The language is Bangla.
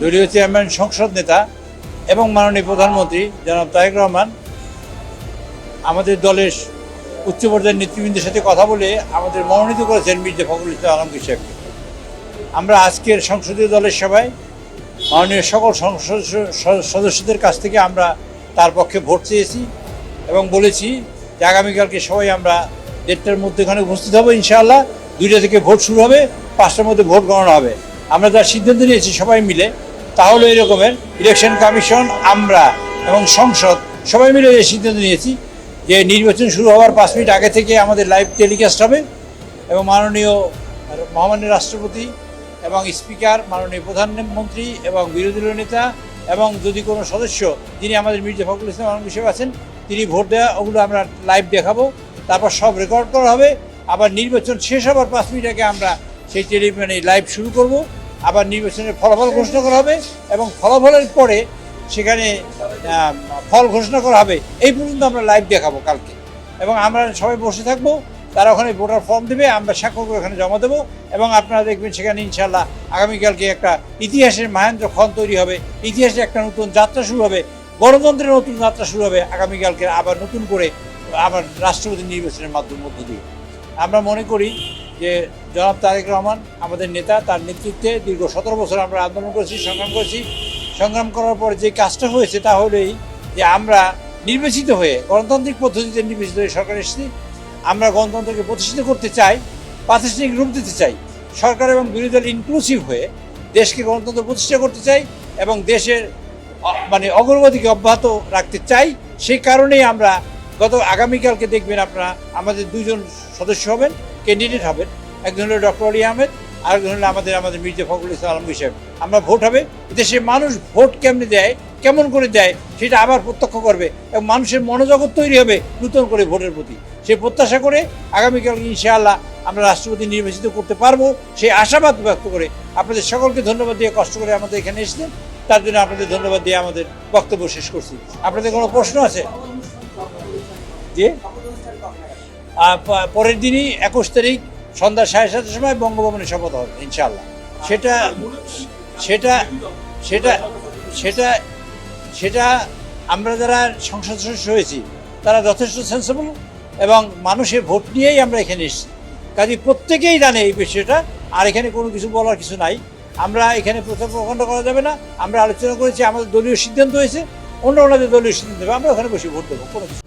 দলীয় চেয়ারম্যান, সংসদ নেতা এবং মাননীয় প্রধানমন্ত্রী জনাব তারেক রহমান আমাদের দলের উচ্চ পর্যায়ের নেতৃবৃন্দের সাথে কথা বলে আমাদের মনোনীত করেছেন মির্জা ফখরুল ইসলাম আলমগীর সাহেবকে। আমরা আজকের সংসদীয় দলের সভায় মাননীয় সকল সংসদ সদস্যদের কাছ থেকে আমরা তার পক্ষে ভোট চেয়েছি এবং বলেছি যে আগামীকালকে সবাই আমরা 1:30টার মধ্যে এখানে উপস্থিত হবো। ইনশাআল্লাহ 2টা থেকে ভোট শুরু হবে, 5টার মধ্যে ভোট গণনা হবে। আমরা যার সিদ্ধান্ত নিয়েছি সবাই মিলে তাহলে এই রকমের ইলেকশন কমিশন, আমরা এবং সংসদ সবাই মিলে এই সিদ্ধান্ত নিয়েছি যে নির্বাচন শুরু হওয়ার 5 মিনিট আগে থেকে আমাদের লাইভ টেলিকাস্ট হবে এবং মাননীয় মহামান্য রাষ্ট্রপতি এবং স্পিকার, মাননীয় প্রধানমন্ত্রী এবং বিরোধী দলীয় নেতা এবং যদি কোনো সদস্য যিনি আমাদের মির্জা ফখরুল ইসলাম আলমগীর সাহেব আছেন তিনি ভোট দেওয়া, ওগুলো আমরা লাইভ দেখাবো। তারপর সব রেকর্ড করা হবে। আবার নির্বাচন শেষ হবার 5 মিনিট আগে আমরা সেই লাইভ শুরু করব। আবার নির্বাচনের ফলাফল ঘোষণা করা হবে এবং ফলাফলের পরে সেখানে ফল ঘোষণা করা হবে। এই পর্যন্ত আমরা লাইভ দেখাবো কালকে এবং আমরা সবাই বসে থাকবো। তারা ওখানে ভোটার ফর্ম দেবে, আমরা স্বাক্ষর করে ওখানে জমা দেবো এবং আপনারা দেখবেন সেখানে ইনশাল্লাহ আগামীকালকে একটা ইতিহাসের মহেন্দ্র ক্ষণ তৈরি হবে, ইতিহাসে একটা নতুন যাত্রা শুরু হবে, গণতন্ত্রের নতুন যাত্রা শুরু হবে আগামীকালকে আবার নতুন করে আবার রাষ্ট্রপতি নির্বাচনের মধ্য দিয়ে। আমরা মনে করি যে জনাব তারেক রহমান আমাদের নেতা, তার নেতৃত্বে দীর্ঘ 17 বছর আমরা আন্দোলন করেছি, সংগ্রাম করেছি। সংগ্রাম করার পরে যে কাজটা হয়েছে তা হলেই যে আমরা নির্বাচিত হয়ে গণতান্ত্রিক পদ্ধতিতে নির্বাচিত হয়ে সরকার এসেছি। আমরা গণতন্ত্রকে প্রতিষ্ঠিত করতে চাই, প্রাতিষ্ঠানিক রূপ দিতে চাই, সরকার এবং বিরোধী দল ইনক্লুসিভ হয়ে দেশকে গণতন্ত্র প্রতিষ্ঠা করতে চাই এবং দেশের অগ্রগতিকে অব্যাহত রাখতে চাই। সেই কারণেই আমরা আগামীকালকে দেখবেন আপনারা আমাদের 2জন সদস্য হবেন, ক্যান্ডিডেট হবেন। একজন হলো ডক্টর আলী আহমেদ, আরেকজন হলো আমাদের মির্জা ফখরুল ইসলাম আলমগীর সাহেব। আমরা ভোট হবে, দেশের মানুষ ভোট কেমনে দেয়, কেমন করে দেয় সেটা আবার প্রত্যক্ষ করবে এবং মানুষের মনোজগৎ তৈরি হবে নতুন করে ভোটের প্রতি। সেই প্রত্যাশা করে আগামীকাল ইনশাআল্লাহ আমরা রাষ্ট্রপতি নির্বাচিত করতে পারবো সেই আশাবাদ ব্যক্ত করে আপনাদের সকলকে ধন্যবাদ দিয়ে, কষ্ট করে আমাদের এখানে এসেছেন তার জন্য আপনাদের ধন্যবাদ দিয়ে আমাদের বক্তব্য শেষ করছি। আপনাদের কোনো প্রশ্ন আছে? জি, পরের দিনই 21 তারিখ সন্ধ্যা 7:30টার সময় বঙ্গভবনে শপথ হবে ইনশাআল্লাহ। সেটা আমরা যারা সংসদ সদস্য হয়েছি তারা যথেষ্ট সেন্সিবল এবং মানুষের ভোট নিয়েই আমরা এখানে এসেছি। কাজে প্রত্যেকেই জানে এই বিষয়টা, আর এখানে কোনো কিছু বলার কিছু নাই। আমরা এখানে প্রকাণ্ড করা যাবে না। আমরা আলোচনা করেছি, আমাদের দলীয় সিদ্ধান্ত হয়েছে, অন্য ওনাদের দলীয় সিদ্ধান্ত দেবে, আমরা ওখানে বসে ভোট দেবো, কোনো কিছু।